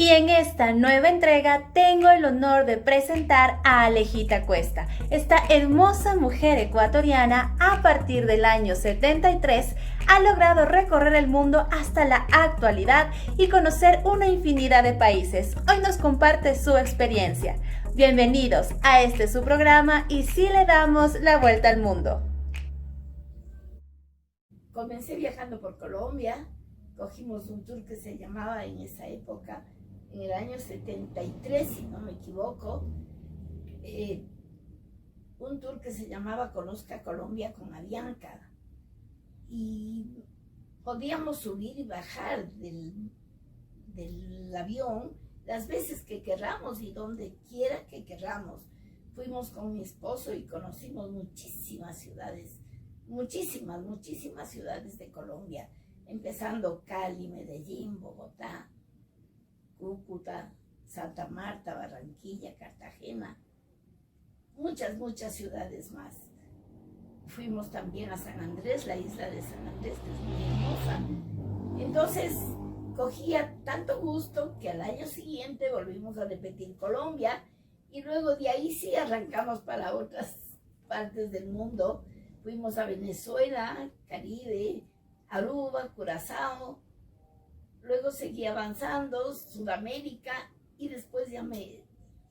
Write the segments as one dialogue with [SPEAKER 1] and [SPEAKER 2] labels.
[SPEAKER 1] Y en esta nueva entrega tengo el honor de presentar a Alejita Cuesta. Esta hermosa mujer ecuatoriana, a partir del año 73, ha logrado recorrer el mundo hasta la actualidad y conocer una infinidad de países. Hoy nos comparte su experiencia. Bienvenidos a su programa Y si le damos la vuelta al mundo.
[SPEAKER 2] Comencé viajando por Colombia, cogimos un tour que se llamaba en esa época, en el año 73, si no me equivoco, un tour que se llamaba Conozca Colombia con Avianca. Y podíamos subir y bajar del avión las veces que querramos y donde quiera que querramos. Fuimos con mi esposo y conocimos muchísimas ciudades ciudades de Colombia, empezando Cali, Medellín, Bogotá, Cúcuta, Santa Marta, Barranquilla, Cartagena, muchas ciudades más. Fuimos también a San Andrés, la isla de San Andrés, que es muy hermosa. Entonces, cogía tanto gusto que al año siguiente volvimos a repetir Colombia y luego de ahí sí arrancamos para otras partes del mundo. Fuimos a Venezuela, Caribe, Aruba, Curazao, luego seguí avanzando, Sudamérica y después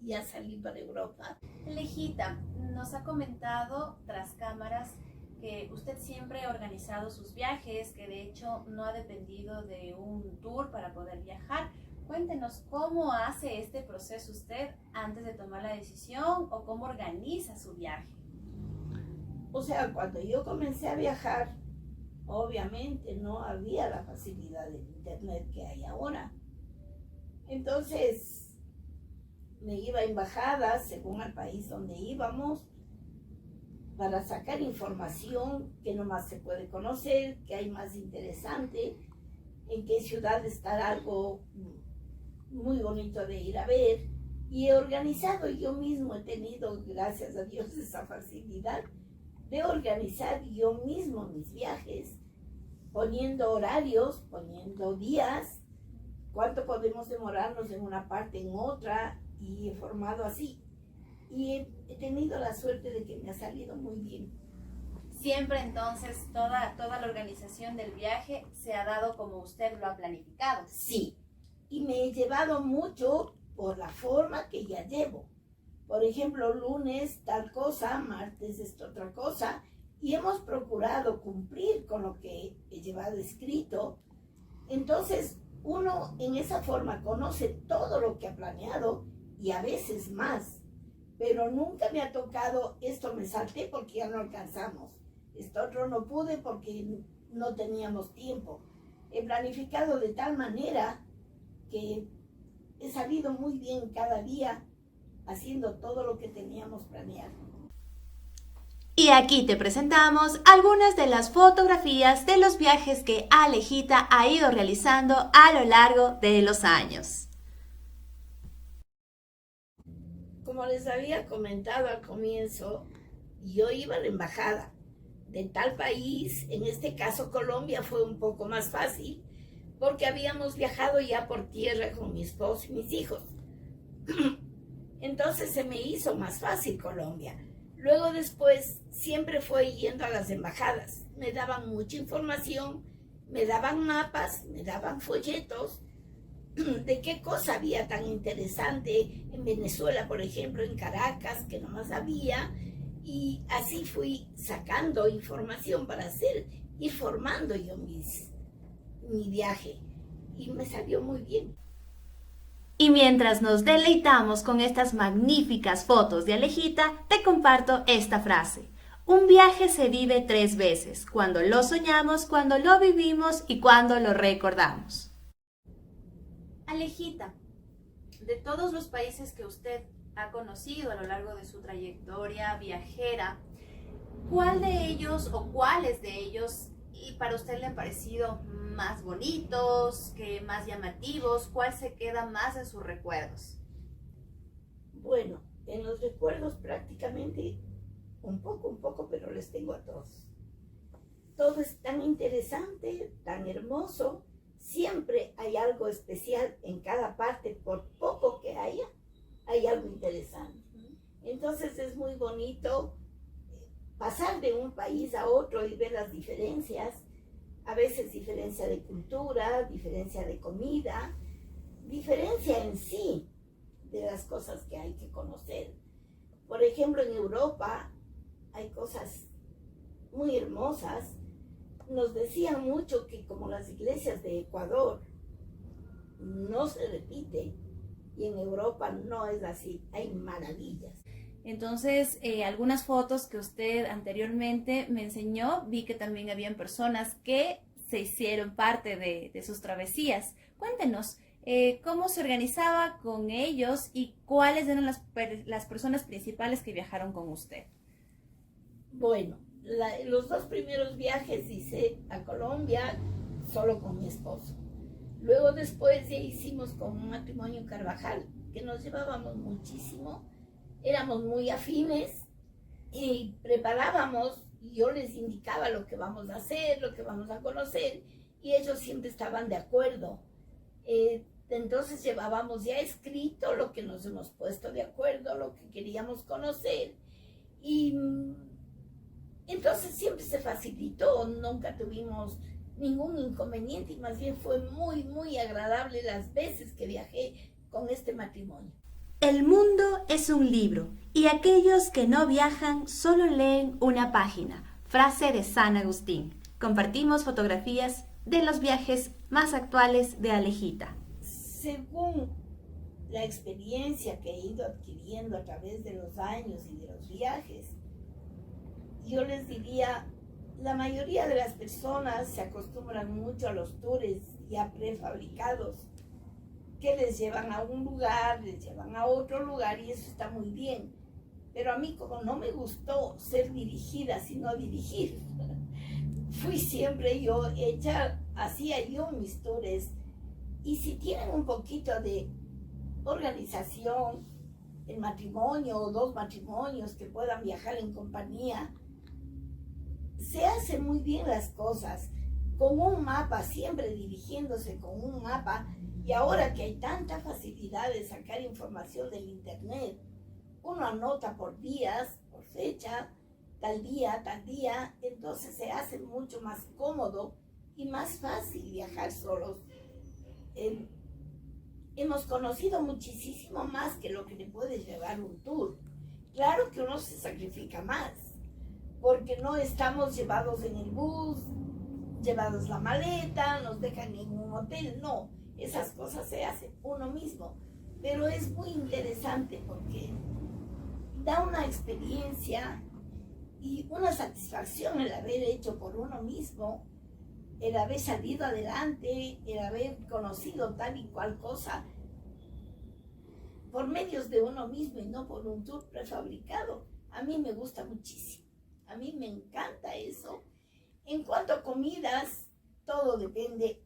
[SPEAKER 2] ya salí para Europa.
[SPEAKER 1] Alejita, nos ha comentado tras cámaras que usted siempre ha organizado sus viajes, que de hecho no ha dependido de un tour para poder viajar. Cuéntenos cómo hace este proceso usted antes de tomar la decisión o cómo organiza su viaje.
[SPEAKER 2] O sea, cuando yo comencé a viajar, obviamente no había la facilidad del internet que hay ahora. Entonces, me iba a embajadas según el país donde íbamos para sacar información que nomás se puede conocer, que hay más interesante, en qué ciudad está algo muy bonito de ir a ver. Y he organizado, yo mismo he tenido, gracias a Dios, esa facilidad de organizar yo mismo mis viajes, poniendo horarios, poniendo días, cuánto podemos demorarnos en una parte, en otra, y he formado así. Y he tenido la suerte de que me ha salido muy bien.
[SPEAKER 1] Siempre entonces toda la organización del viaje se ha dado como usted lo ha planificado.
[SPEAKER 2] Sí, y me he llevado mucho por la forma que ya llevo. Por ejemplo, lunes tal cosa, martes es otra cosa, y hemos procurado cumplir con lo que he llevado escrito. Entonces, uno en esa forma conoce todo lo que ha planeado y a veces más, pero nunca me ha tocado esto me salté porque ya no alcanzamos, esto otro no pude porque no teníamos tiempo. He planificado de tal manera que he salido muy bien cada día, haciendo todo lo que teníamos planeado.
[SPEAKER 1] Y aquí te presentamos algunas de las fotografías de los viajes que Alejita ha ido realizando a lo largo de los años.
[SPEAKER 2] Como les había comentado al comienzo, yo iba a la embajada de tal país, en este caso Colombia fue un poco más fácil, porque habíamos viajado ya por tierra con mi esposo y mis hijos. Entonces se me hizo más fácil Colombia. Luego después siempre fue yendo a las embajadas. Me daban mucha información, me daban mapas, me daban folletos de qué cosa había tan interesante en Venezuela, por ejemplo, en Caracas, que nomás había. Y así fui sacando información para ir formando yo mi viaje. Y me salió muy bien.
[SPEAKER 1] Y mientras nos deleitamos con estas magníficas fotos de Alejita, te comparto esta frase. Un viaje se vive 3 veces, cuando lo soñamos, cuando lo vivimos y cuando lo recordamos. Alejita, de todos los países que usted ha conocido a lo largo de su trayectoria viajera, ¿cuál de ellos o cuáles de ellos y para usted le han parecido más bonitos, que más llamativos? ¿Cuál se queda más en sus recuerdos?
[SPEAKER 2] Bueno, en los recuerdos prácticamente un poco, pero les tengo a todos. Todo es tan interesante, tan hermoso. Siempre hay algo especial en cada parte país a otro y ver las diferencias, a veces diferencia de cultura, diferencia de comida, diferencia en sí de las cosas que hay que conocer. Por ejemplo, en Europa hay cosas muy hermosas. Nos decían mucho que como las iglesias de Ecuador no se repite, y en Europa no es así, hay maravillas.
[SPEAKER 1] Entonces, algunas fotos que usted anteriormente me enseñó, vi que también habían personas que se hicieron parte de sus travesías. Cuéntenos, ¿cómo se organizaba con ellos y cuáles eran las personas principales que viajaron con usted?
[SPEAKER 2] Bueno, los 2 primeros viajes hice a Colombia solo con mi esposo. Luego después ya hicimos con un matrimonio Carvajal, que nos llevábamos muchísimo, éramos muy afines y preparábamos, y yo les indicaba lo que vamos a hacer, lo que vamos a conocer, y ellos siempre estaban de acuerdo. Entonces llevábamos ya escrito lo que nos hemos puesto de acuerdo, lo que queríamos conocer, y entonces siempre se facilitó, nunca tuvimos ningún inconveniente y más bien fue muy, muy agradable las veces que viajé con este matrimonio.
[SPEAKER 1] El mundo es un libro y aquellos que no viajan solo leen una página. Frase de San Agustín. Compartimos fotografías de los viajes más actuales de Alejita.
[SPEAKER 2] Según la experiencia que he ido adquiriendo a través de los años y de los viajes, yo les diría, la mayoría de las personas se acostumbran mucho a los tours ya prefabricados, que les llevan a un lugar, les llevan a otro lugar y eso está muy bien. Pero a mí como no me gustó ser dirigida, sino dirigir, fui siempre yo hecha, hacía yo mis tours. Y si tienen un poquito de organización, el matrimonio o 2 matrimonios que puedan viajar en compañía, se hacen muy bien las cosas, con un mapa, siempre dirigiéndose con un mapa, y ahora que hay tanta facilidad de sacar información del internet, uno anota por días, por fecha, tal día, entonces se hace mucho más cómodo y más fácil viajar solos. Hemos conocido muchísimo más que lo que le puede llevar un tour. Claro que uno se sacrifica más, porque no estamos llevados en el bus, llevados la maleta, nos dejan en un hotel, no, esas cosas se hacen uno mismo, pero es muy interesante porque da una experiencia y una satisfacción el haber hecho por uno mismo, el haber salido adelante, el haber conocido tal y cual cosa por medios de uno mismo y no por un tour prefabricado. A mí me gusta muchísimo. A mí me encanta eso. En cuanto a comidas, todo depende,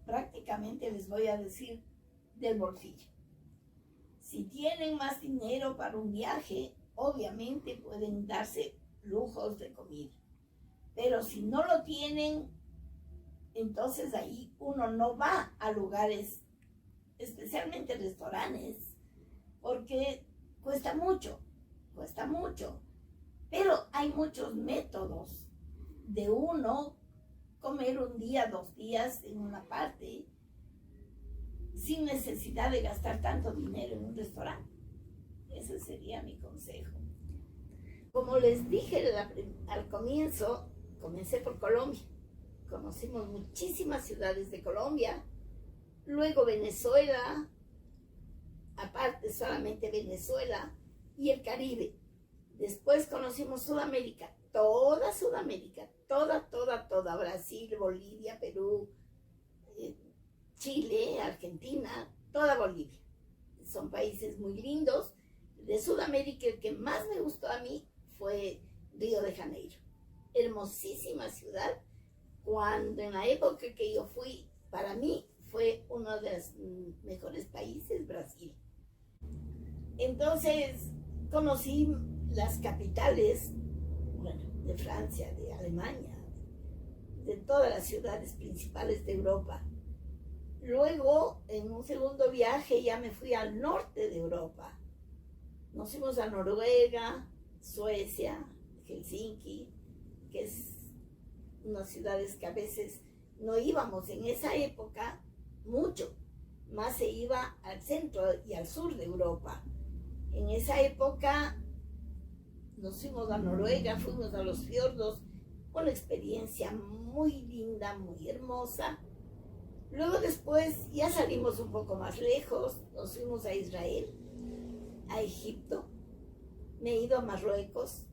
[SPEAKER 2] prácticamente les voy a decir, del bolsillo. Si tienen más dinero para un viaje, obviamente pueden darse lujos de comida. Pero si no lo tienen, entonces ahí uno no va a lugares, especialmente restaurantes, porque cuesta mucho. Pero hay muchos métodos de uno comer un día, 2 días en una parte, sin necesidad de gastar tanto dinero en un restaurante. Ese sería mi consejo. Como les dije al comienzo, comencé por Colombia. Conocimos muchísimas ciudades de Colombia, luego Venezuela, aparte solamente Venezuela y el Caribe. Después conocimos Sudamérica, toda Sudamérica, toda, Brasil, Bolivia, Perú, Chile, Argentina, toda Bolivia. Son países muy lindos. De Sudamérica el que más me gustó a mí fue Río de Janeiro. Hermosísima ciudad. Cuando en la época que yo fui, para mí fue uno de los mejores países, Brasil. Entonces conocí las capitales, bueno, de Francia, de Alemania, de todas las ciudades principales de Europa. Luego, en un segundo viaje, ya me fui al norte de Europa. Nos fuimos a Noruega, Suecia, Helsinki, que es unas ciudades que a veces no íbamos en esa época mucho, más se iba al centro y al sur de Europa. En esa época nos fuimos a Noruega, fuimos a los fiordos, una experiencia muy linda, muy hermosa. Luego después ya salimos un poco más lejos, nos fuimos a Israel, a Egipto, me he ido a Marruecos,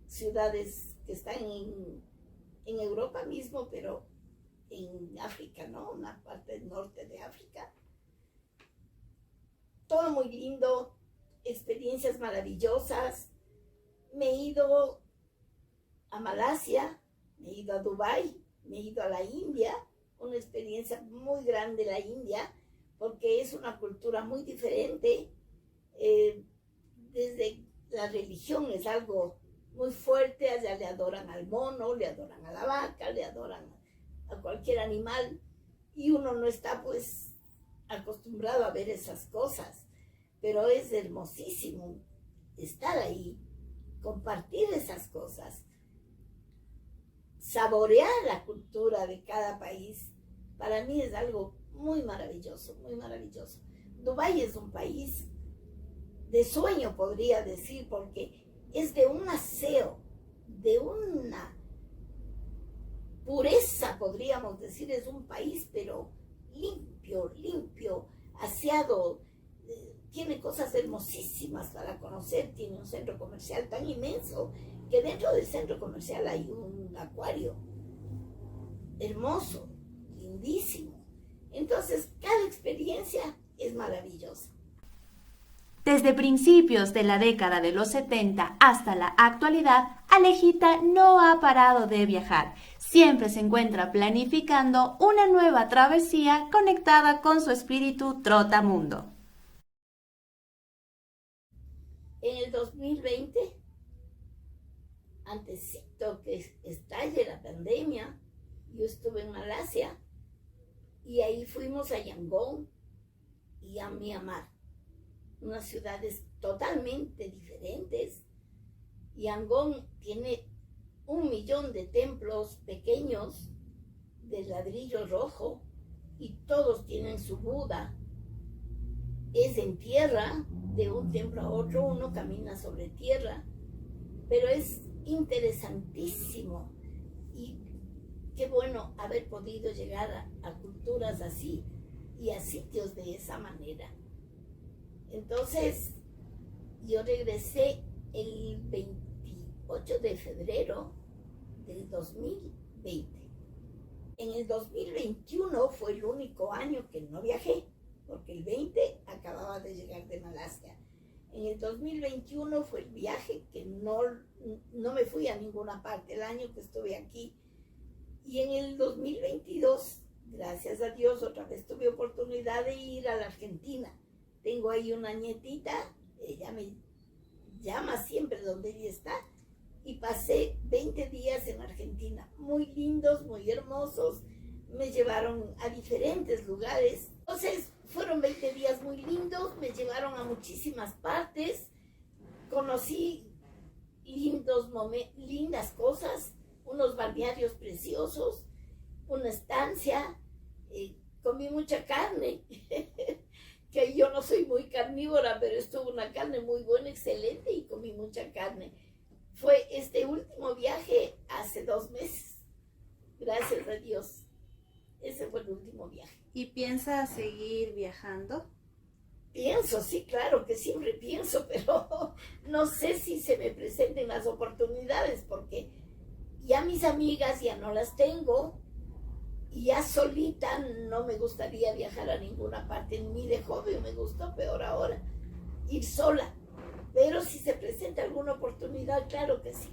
[SPEAKER 2] ciudades que están en Europa mismo, pero en África, ¿no? Una parte del norte de África. Todo muy lindo, experiencias maravillosas. Me he ido a Malasia, me he ido a Dubái, me he ido a la India, una experiencia muy grande la India, porque es una cultura muy diferente. Desde la religión es algo muy fuerte, allá le adoran al mono, le adoran a la vaca, le adoran a cualquier animal, y uno no está pues acostumbrado a ver esas cosas, pero es hermosísimo estar ahí, compartir esas cosas, saborear la cultura de cada país. Para mí es algo muy maravilloso, muy maravilloso. Dubái es un país de sueño, podría decir, porque es de un aseo, de una pureza, podríamos decir. Es un país, pero limpio, aseado, tiene cosas hermosísimas para conocer, tiene un centro comercial tan inmenso que dentro del centro comercial hay un acuario hermoso, lindísimo. Entonces, cada experiencia es maravillosa.
[SPEAKER 1] Desde principios de la década de los 70 hasta la actualidad, Alejita no ha parado de viajar. Siempre se encuentra planificando una nueva travesía conectada con su espíritu trotamundo.
[SPEAKER 2] En el 2020, antesito que estalle la pandemia, yo estuve en Malasia y ahí fuimos a Yangon y a Myanmar, unas ciudades totalmente diferentes. Yangon tiene 1 millón de templos pequeños de ladrillo rojo y todos tienen su Buda. Es en tierra, de un templo a otro uno camina sobre tierra, pero es interesantísimo y qué bueno haber podido llegar a culturas así y a sitios de esa manera. Entonces, yo regresé el 28 de febrero del 2020. En el 2021 fue el único año que no viajé, porque el 20 acababa de llegar de Malasia. En el 2021 fue el viaje que no me fui a ninguna parte, el año que estuve aquí. Y en el 2022, gracias a Dios, otra vez tuve oportunidad de ir a la Argentina. Tengo ahí una nietita, ella me llama siempre donde ella está, y pasé 20 días en Argentina, muy lindos, muy hermosos. Me llevaron a diferentes lugares. Entonces, fueron 20 días muy lindos, me llevaron a muchísimas partes, conocí lindas cosas, unos balnearios preciosos, una estancia, comí mucha carne, que yo no soy muy carnívora, pero estuvo una carne muy buena, excelente, y comí mucha carne. Fue este último viaje hace 2 meses, gracias a Dios. Ese fue el último viaje.
[SPEAKER 1] ¿Y piensa seguir viajando?
[SPEAKER 2] Pienso, sí, claro que siempre pienso, pero no sé si se me presenten las oportunidades, porque ya mis amigas ya no las tengo, y ya solita no me gustaría viajar a ninguna parte. Ni de joven me gustó, peor ahora, ir sola. Pero si se presenta alguna oportunidad, claro que sí.